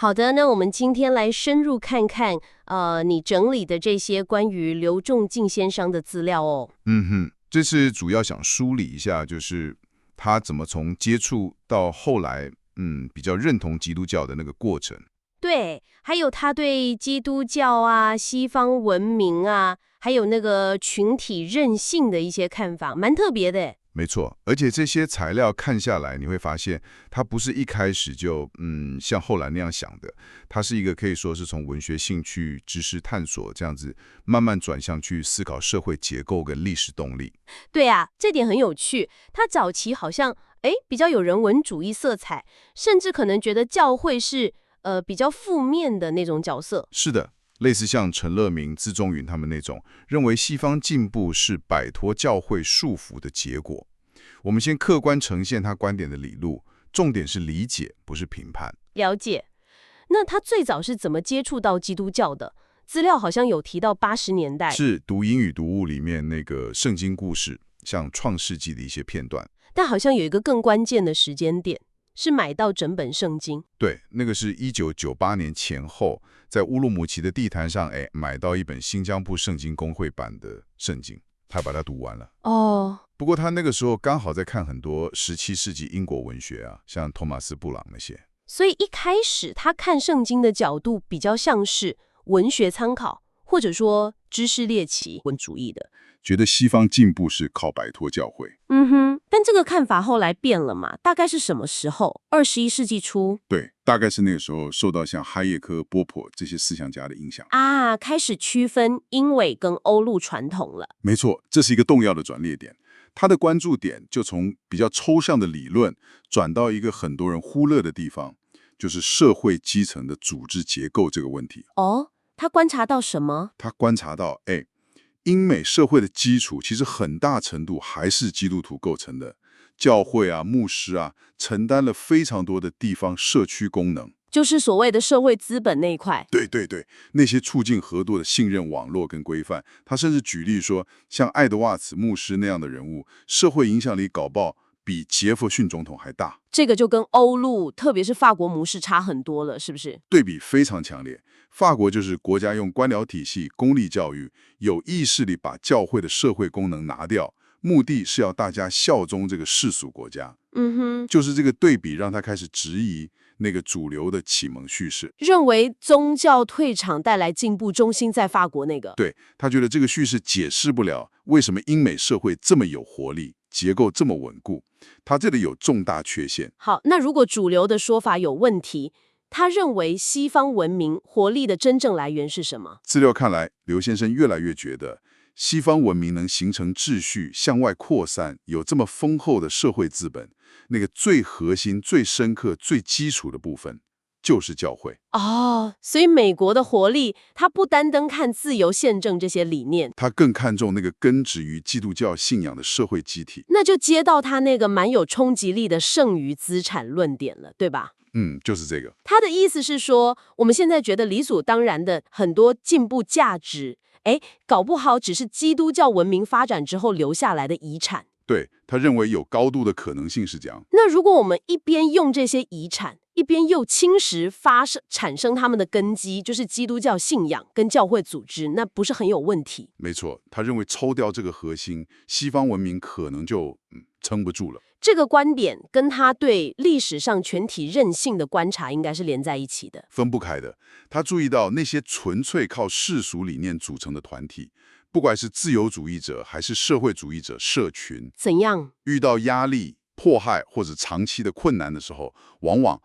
好的，那我们今天来深入看看，你整理的这些关于刘仲敬先生的资料哦。嗯哼，这次主要想梳理一下，就是他怎么从接触到后来，比较认同基督教的那个过程。对，还有他对基督教啊、西方文明啊，还有那个群体韧性的一些看法，蛮特别的。没错，而且这些材料看下来，你会发现他不是一开始就像后来那样想的，他是一个可以说是从文学兴趣、知识探索这样子慢慢转向去思考社会结构跟历史动力。对啊，这点很有趣。他早期好像比较有人文主义色彩，甚至可能觉得教会是比较负面的那种角色。是的，类似像陈乐明、资中云他们那种，认为西方进步是摆脱教会束缚的结果。我们先客观呈现他观点的理路，重点是理解，不是评判。了解。那他最早是怎么接触到基督教的？资料好像有提到80年代。是读英语读物里面那个圣经故事，像创世纪的一些片段。但好像有一个更关键的时间点，是买到整本圣经。对，那个是1998年前后，在乌鲁木齐的地摊上，买到一本新疆部圣经公会版的圣经，他把它读完了。哦，不过他那个时候刚好在看很多17世纪英国文学啊，像托马斯·布朗那些。所以一开始他看圣经的角度比较像是文学参考，或者说知识猎奇文主义的。觉得西方进步是靠摆脱教会。嗯哼，但这个看法后来变了嘛？大概是什么时候？21世纪初对，大概是那个时候受到像哈耶克、波普这些思想家的影响啊，开始区分英美跟欧陆传统了。没错，这是一个重要的转捩点。他的关注点就从比较抽象的理论转到一个很多人忽略的地方，就是社会基层的组织结构这个问题。哦，他观察到什么？他观察到，英美社会的基础其实很大程度还是基督徒构成的，教会啊、牧师啊，承担了非常多的地方社区功能。就是所谓的社会资本那一块。对对对，那些促进合作的信任网络跟规范，他甚至举例说，像爱德华兹牧师那样的人物，社会影响力搞爆比杰弗逊总统还大，这个就跟欧陆，特别是法国模式差很多了，是不是？对比非常强烈。法国就是国家用官僚体系、公立教育，有意识地把教会的社会功能拿掉，目的是要大家效忠这个世俗国家。嗯哼，就是这个对比让他开始质疑那个主流的启蒙叙事。认为宗教退场带来进步中心在法国那个。对，他觉得这个叙事解释不了为什么英美社会这么有活力，结构这么稳固，他这里有重大缺陷。好，那如果主流的说法有问题，他认为西方文明活力的真正来源是什么？资料看来，刘先生越来越觉得，西方文明能形成秩序、向外扩散，有这么丰厚的社会资本，那个最核心、最深刻、最基础的部分，就是教会。哦，所以美国的活力，它不单单看自由宪政这些理念，他更看重那个根植于基督教信仰的社会机体。那就接到他那个蛮有冲击力的剩余资产论点了，对吧？就是这个。他的意思是说，我们现在觉得理所当然的很多进步价值，搞不好只是基督教文明发展之后留下来的遗产。对，他认为有高度的可能性是这样。那如果我们一边用这些遗产，一边又侵蚀产生他们的根基，就是基督教信仰跟教会组织，那不是很有问题？没错，他认为抽掉这个核心，西方文明可能就撑不住了。这个观点跟他对历史上全体韧性的观察应该是连在一起的，分不开的。他注意到那些纯粹靠世俗理念组成的团体，不管是自由主义者还是社会主义者社群，怎样？遇到压力、迫害或者长期的困难的时候，往往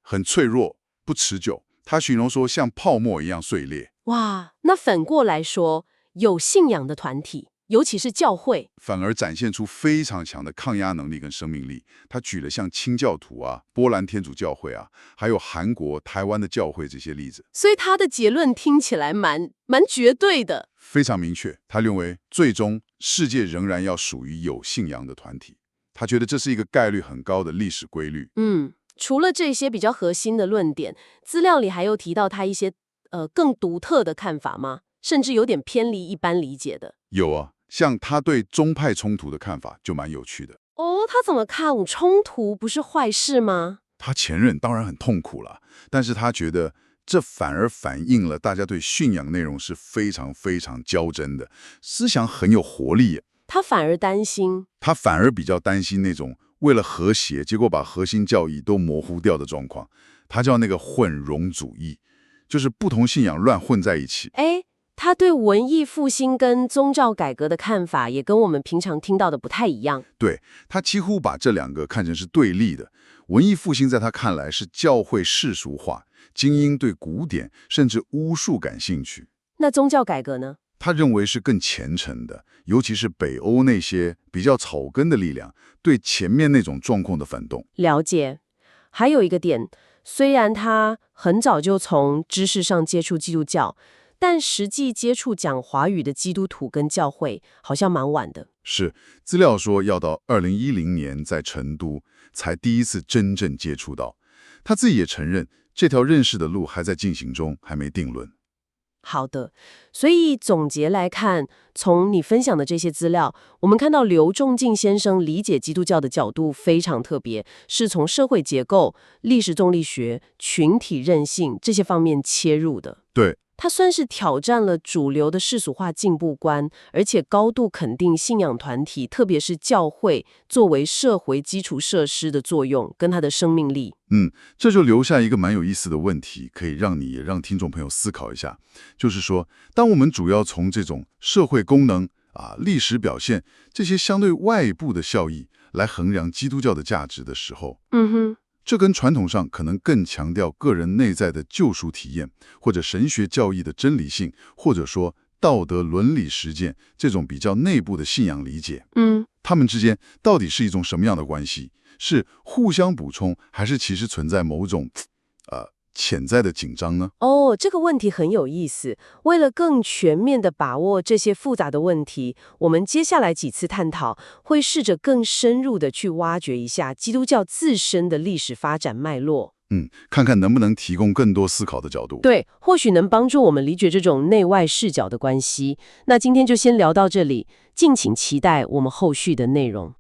很脆弱、不持久。他形容说像泡沫一样碎裂。哇，那反过来说，有信仰的团体，尤其是教会，反而展现出非常强的抗压能力跟生命力。他举了像清教徒啊、波兰天主教会啊，还有韩国、台湾的教会这些例子。所以他的结论听起来蛮绝对的，非常明确。他认为，最终世界仍然要属于有信仰的团体。他觉得这是一个概率很高的历史规律。除了这些比较核心的论点，资料里还有提到他一些更独特的看法吗？甚至有点偏离一般理解的。有啊，像他对宗派冲突的看法就蛮有趣的。哦，他怎么看冲突不是坏事吗？他前任当然很痛苦了，但是他觉得这反而反映了大家对信仰内容是非常非常较真的，思想很有活力。他反而担心，他反而比较担心那种为了和谐，结果把核心教义都模糊掉的状况。他叫那个混融主义，就是不同信仰乱混在一起。哎，他对文艺复兴跟宗教改革的看法也跟我们平常听到的不太一样。对，他几乎把这两个看成是对立的。文艺复兴在他看来是教会世俗化，精英对古典甚至巫术感兴趣。那宗教改革呢？他认为是更虔诚的，尤其是北欧那些比较草根的力量对前面那种状况的反动。了解。还有一个点，虽然他很早就从知识上接触基督教，但实际接触讲华语的基督徒跟教会好像蛮晚的。是，资料说要到2010年在成都才第一次真正接触到。他自己也承认，这条认识的路还在进行中，还没定论。好的，所以总结来看，从你分享的这些资料，我们看到刘仲敬先生理解基督教的角度非常特别，是从社会结构、历史动力学、群体韧性这些方面切入的。对，他算是挑战了主流的世俗化进步观，而且高度肯定信仰团体，特别是教会作为社会基础设施的作用跟它的生命力。这就留下一个蛮有意思的问题，可以让你也让听众朋友思考一下，就是说，当我们主要从这种社会功能历史表现这些相对外部的效益来衡量基督教的价值的时候，这跟传统上可能更强调个人内在的救赎体验，或者神学教义的真理性，或者说道德伦理实践这种比较内部的信仰理解，他们之间到底是一种什么样的关系？是互相补充，还是其实存在某种潜在的紧张呢？哦，这个问题很有意思。为了更全面地把握这些复杂的问题，我们接下来几次探讨会试着更深入地去挖掘一下基督教自身的历史发展脉络。看看能不能提供更多思考的角度。对，或许能帮助我们理解这种内外视角的关系。那今天就先聊到这里，敬请期待我们后续的内容。